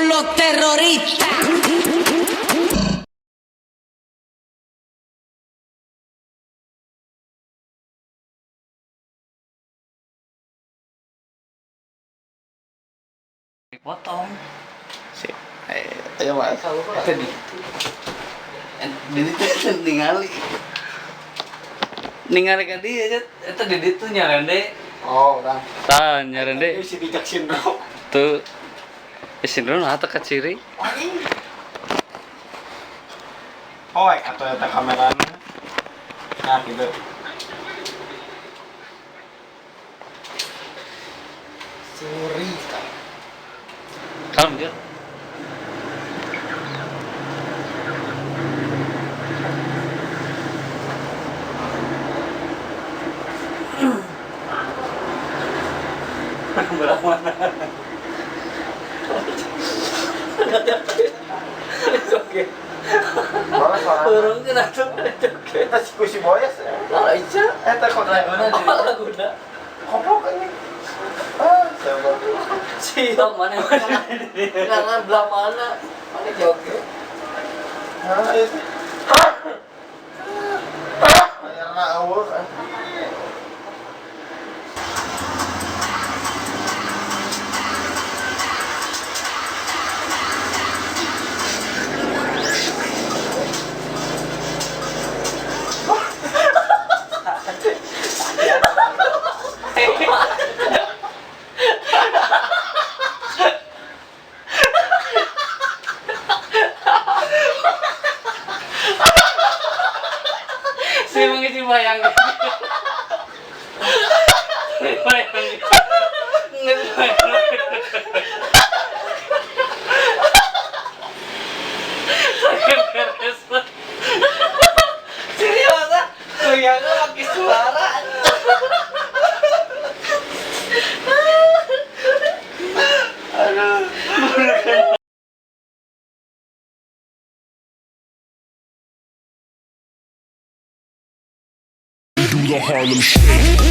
con los terroristas. Potong. Sip. Ayo mas. Tadi. Ningali. Ningali kan dia aja. Itu di itu nyarende. Oh, orang. Tah nyarende. Si bijak sindrom. Tuh. Sindrom atau kaciri. Oh, atau eta kameranya. Nah, gitu. Suri. Kalem dia. Berat mana? Oke. Turun ke natu. Kita si boyas. Oh iya. Eta kok lain Guna. Kopok ini. Ah, sabar. Siap mana? Jangan belah mana? Mana joget? Nah, itu. Akhirnya awal kan. Saya mengisi bayangin. Bayangin. Saya beres. Serius ah? Bayangin pakai suara. Aduh. Do the Harlem Shake.